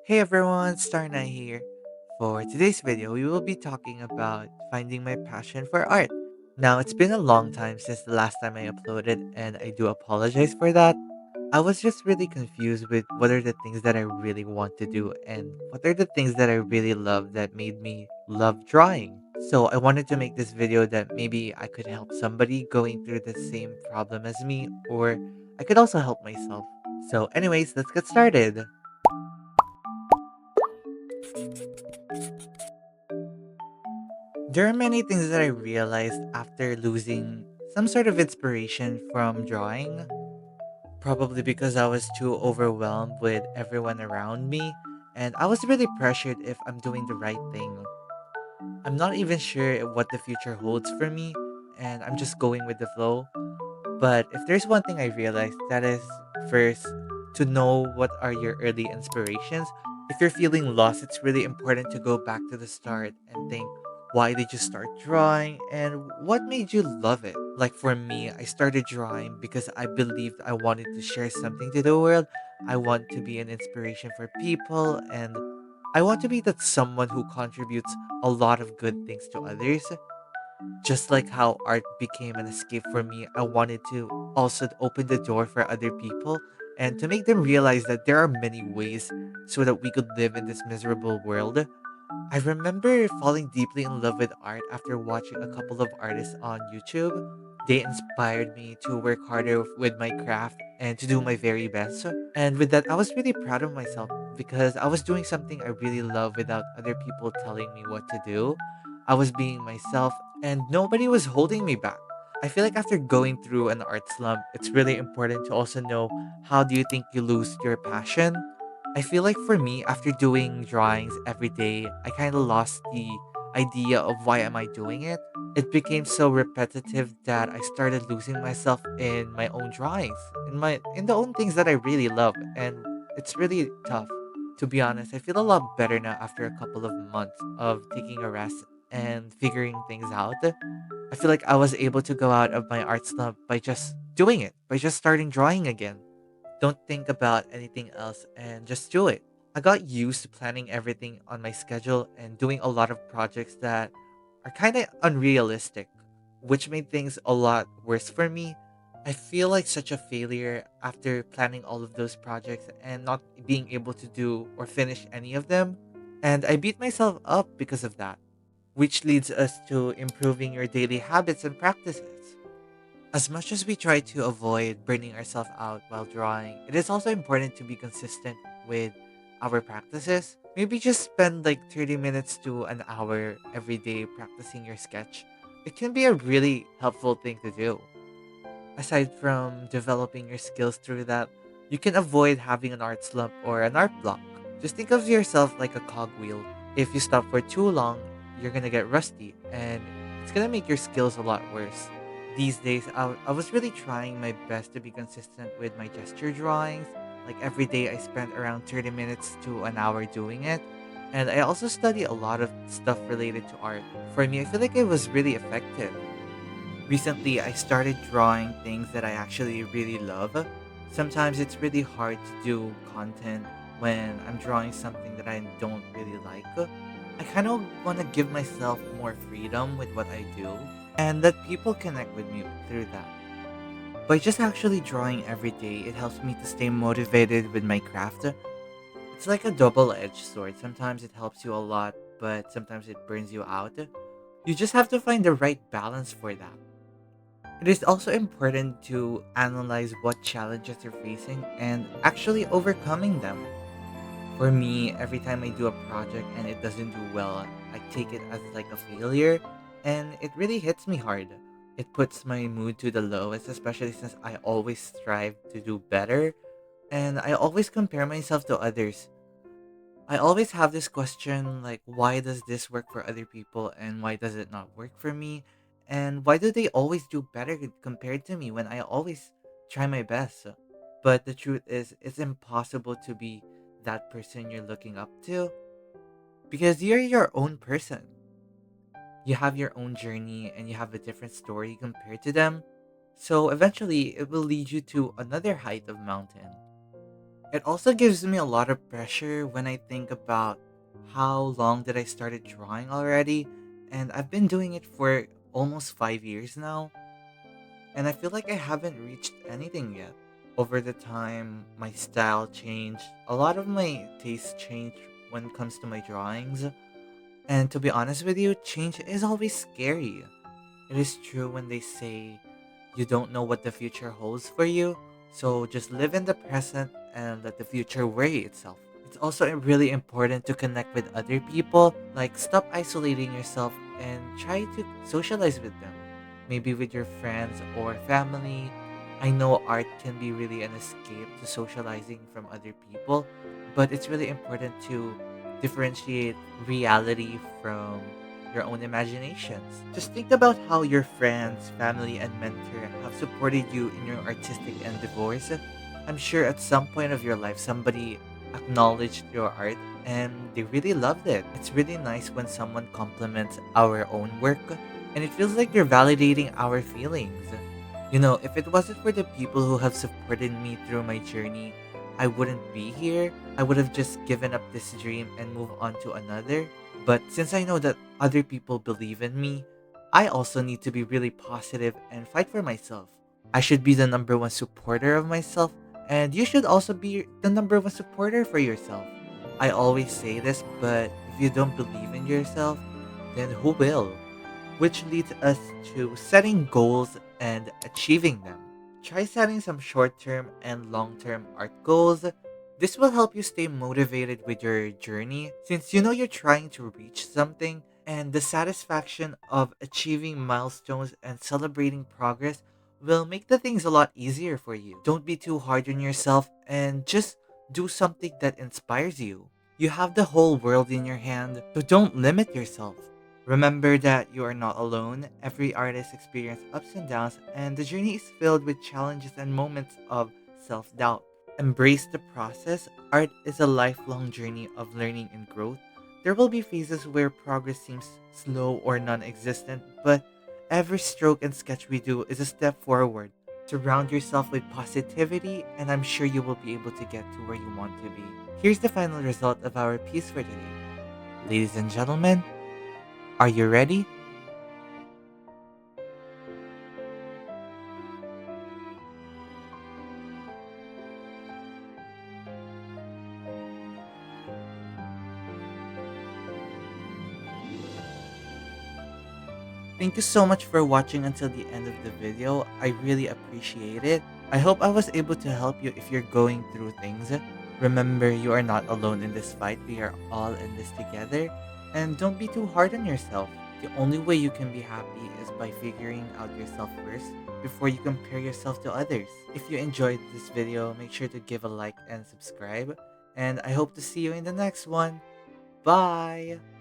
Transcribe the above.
Hey everyone, Star Knight here. For today's video, we will be talking about finding my passion for art. Now, it's been a long time since the last time I uploaded, and I do apologize for that. I was just really confused with what are the things that I really want to do and what are the things that I really love that made me love drawing. So, I wanted to make this video that maybe I could help somebody going through the same problem as me, or I could also help myself. So, anyways, let's get started. There are many things that I realized after losing some sort of inspiration from drawing. Probably because I was too overwhelmed with everyone around me, and I was really pressured if I'm doing the right thing. I'm not even sure what the future holds for me, and I'm just going with the flow. But if there's one thing I realized, that is first to know what are your early inspirations. If you're feeling lost, it's really important to go back to the start and think, why did you start drawing and what made you love it? Like for me, I started drawing because I believed I wanted to share something to the world. I want to be an inspiration for people, and I want to be that someone who contributes a lot of good things to others. Just like how art became an escape for me, I wanted to also open the door for other people and to make them realize that there are many ways so that we could live in this miserable world. I remember falling deeply in love with art after watching a couple of artists on YouTube. They inspired me to work harder with my craft and to do my very best. And with that, I was really proud of myself because I was doing something I really love without other people telling me what to do. I was being myself and nobody was holding me back. I feel like after going through an art slump, it's really important to also know, how do you think you lose your passion? I feel like for me, after doing drawings every day, I kind of lost the idea of why am I doing it. It became so repetitive that I started losing myself in my own drawings, in the own things that I really love, and it's really tough. To be honest, I feel a lot better now after a couple of months of taking a rest and figuring things out. I feel like I was able to go out of my art slump by just doing it, by just starting drawing again. Don't think about anything else and just do it. I got used to planning everything on my schedule and doing a lot of projects that are kind of unrealistic, which made things a lot worse for me. I feel like such a failure after planning all of those projects and not being able to do or finish any of them. And I beat myself up because of that, which leads us to improving your daily habits and practices. As much as we try to avoid burning ourselves out while drawing, it is also important to be consistent with our practices. Maybe just spend like 30 minutes to an hour every day practicing your sketch. It can be a really helpful thing to do. Aside from developing your skills through that, you can avoid having an art slump or an art block. Just think of yourself like a cogwheel. If you stop for too long, you're gonna get rusty and it's gonna make your skills a lot worse. These days, I was really trying my best to be consistent with my gesture drawings. Like every day, I spent around 30 minutes to an hour doing it. And I also study a lot of stuff related to art. For me, I feel like it was really effective. Recently, I started drawing things that I actually really love. Sometimes it's really hard to do content when I'm drawing something that I don't really like. I kind of want to give myself more freedom with what I do and let people connect with me through that. By just actually drawing every day, it helps me to stay motivated with my craft. It's like a double edged sword. Sometimes it helps you a lot, but sometimes it burns you out. You just have to find the right balance for that. It is also important to analyze what challenges you're facing and actually overcoming them. For me, every time I do a project and it doesn't do well, I take it as like a failure and it really hits me hard. It puts my mood to the lowest, especially since I always strive to do better and I always compare myself to others. I always have this question like, why does this work for other people and why does it not work for me? And why do they always do better compared to me when I always try my best? But the truth is, it's impossible to be that person you're looking up to because you're your own person. You have your own journey and you have a different story compared to them. So eventually, it will lead you to another height of mountain. It also gives me a lot of pressure when I think about how long did I started drawing already, and I've been doing it for almost 5 years now, and I feel like I haven't reached anything yet. Over the time, my style changed. A lot of my tastes changed when it comes to my drawings. And to be honest with you, change is always scary. It is true when they say you don't know what the future holds for you, so just live in the present and let the future worry itself. It's also really important to connect with other people, like stop isolating yourself and try to socialize with them. Maybe with your friends or family. I know art can be really an escape to socializing from other people, but it's really important to differentiate reality from your own imaginations. Just think about how your friends, family, and mentor have supported you in your artistic endeavors. I'm sure at some point of your life, somebody acknowledged your art and they really loved it. It's really nice when someone compliments our own work and it feels like they're validating our feelings. You know, if it wasn't for the people who have supported me through my journey, I wouldn't be here. I would have just given up this dream and moved on to another. But since I know that other people believe in me, I also need to be really positive and fight for myself. I should be the number one supporter of myself, and you should also be the number one supporter for yourself. I always say this, but if you don't believe in yourself, then who will? Which leads us to setting goals and achieving them. Try setting some short term and long term art goals. This will help you stay motivated with your journey since you know you're trying to reach something, and the satisfaction of achieving milestones and celebrating progress will make the things a lot easier for you. Don't be too hard on yourself and just do something that inspires you. You have the whole world in your hand, so don't limit yourself. Remember that you are not alone. Every artist experiences ups and downs, and the journey is filled with challenges and moments of self doubt. Embrace the process. Art is a lifelong journey of learning and growth. There will be phases where progress seems slow or non existent, but every stroke and sketch we do is a step forward. Surround yourself with positivity, and I'm sure you will be able to get to where you want to be. Here's the final result of our piece for today. Ladies and gentlemen, are you ready? Thank you so much for watching until the end of the video. I really appreciate it. I hope I was able to help you if you're going through things. Remember, you are not alone in this fight. We are all in this together. And don't be too hard on yourself. The only way you can be happy is by figuring out yourself first before you compare yourself to others. If you enjoyed this video, make sure to give a like and subscribe. And I hope to see you in the next one. Bye!